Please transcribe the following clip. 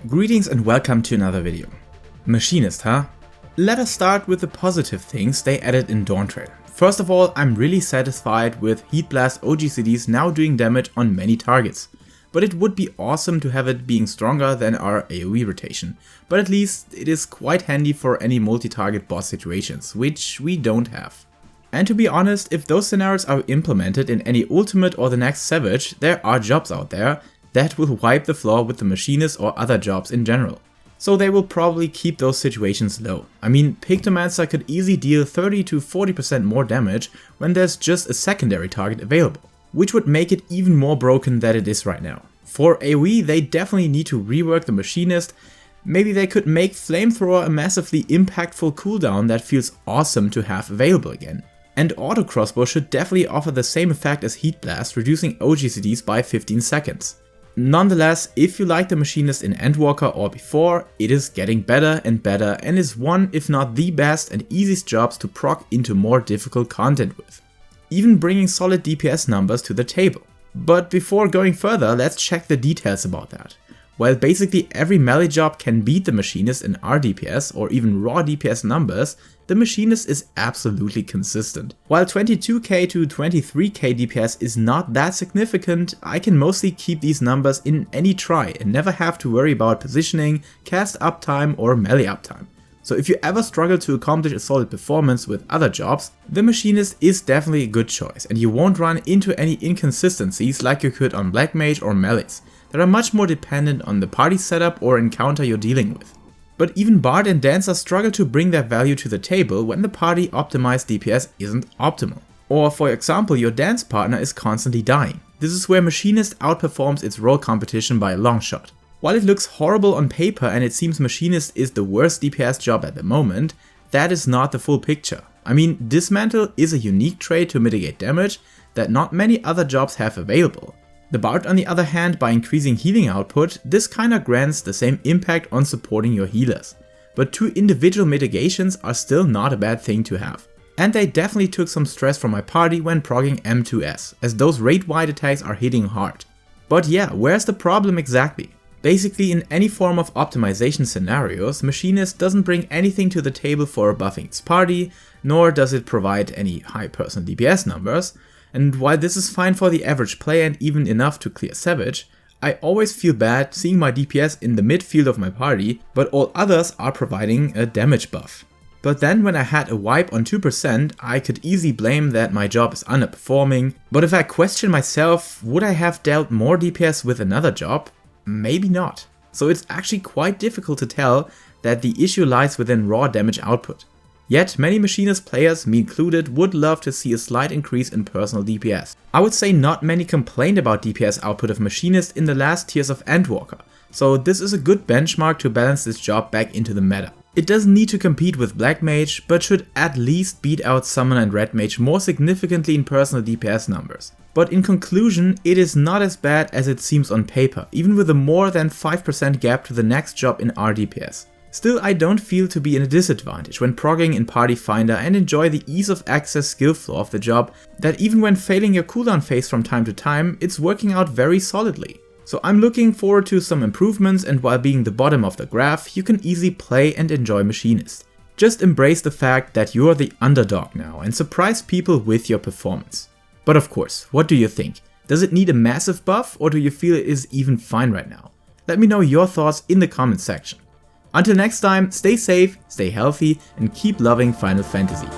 Greetings and welcome to another video. Machinist, huh? Let us start with the positive things they added in Dawntrail. First of all, I'm really satisfied with Heat Blast OGCDs now doing damage on many targets. But it would be awesome to have it being stronger than our AoE rotation. But at least it is quite handy for any multi-target boss situations, which we don't have. And to be honest, if those scenarios are implemented in any Ultimate or the next Savage, there are jobs out there that will wipe the floor with the Machinist or other jobs in general. So they will probably keep those situations low. I mean, Pictomancer could easily deal 30 to 40% more damage when there's just a secondary target available, which would make it even more broken than it is right now. For AoE, they definitely need to rework the Machinist. Maybe they could make Flamethrower a massively impactful cooldown that feels awesome to have available again. And Auto Crossbow should definitely offer the same effect as Heat Blast, reducing OGCDs by 15 seconds. Nonetheless, if you like the Machinist in Endwalker or before, it is getting better and is one, if not the best and easiest jobs to proc into more difficult content with, even bringing solid DPS numbers to the table. But before going further, let's check the details about that. While basically every melee job can beat the Machinist in RDPS or even raw DPS numbers, the Machinist is absolutely consistent. While 22k to 23k DPS is not that significant, I can mostly keep these numbers in any try and never have to worry about positioning, cast uptime or melee uptime. So if you ever struggle to accomplish a solid performance with other jobs, the Machinist is definitely a good choice and you won't run into any inconsistencies like you could on Black Mage or melees that are much more dependent on the party setup or encounter you're dealing with. But even Bard and Dancer struggle to bring their value to the table when the party optimized DPS isn't optimal. Or for example, your dance partner is constantly dying. This is where Machinist outperforms its role competition by a long shot. While it looks horrible on paper and it seems Machinist is the worst DPS job at the moment, that is not the full picture. I mean, Dismantle is a unique trait to mitigate damage that not many other jobs have available. The Bard on the other hand, by increasing healing output, this kinda grants the same impact on supporting your healers. But two individual mitigations are still not a bad thing to have. And they definitely took some stress from my party when progging M2S, as those rate-wide attacks are hitting hard. But yeah, where's the problem exactly? Basically, in any form of optimization scenarios, Machinist doesn't bring anything to the table for buffing its party, nor does it provide any high personal DPS numbers. And while this is fine for the average player and even enough to clear Savage, I always feel bad seeing my DPS in the midfield of my party, but all others are providing a damage buff. But then when I had a wipe on 2%, I could easily blame that my job is underperforming, but if I question myself, would I have dealt more DPS with another job? Maybe not. So it's actually quite difficult to tell that the issue lies within raw damage output. Yet many Machinist players, me included, would love to see a slight increase in personal DPS. I would say not many complained about DPS output of Machinist in the last tiers of Endwalker, so this is a good benchmark to balance this job back into the meta. It doesn't need to compete with Black Mage, but should at least beat out Summoner and Red Mage more significantly in personal DPS numbers. But in conclusion, it is not as bad as it seems on paper, even with a more than 5% gap to the next job in RDPS. Still, I don't feel to be in a disadvantage when progging in Party Finder and enjoy the ease of access skill flow of the job that even when failing your cooldown phase from time to time, it's working out very solidly. So I'm looking forward to some improvements, and while being the bottom of the graph, you can easily play and enjoy Machinist. Just embrace the fact that you are the underdog now and surprise people with your performance. But of course, what do you think? Does it need a massive buff or do you feel it is even fine right now? Let me know your thoughts in the comments section. Until next time, stay safe, stay healthy, and keep loving Final Fantasy.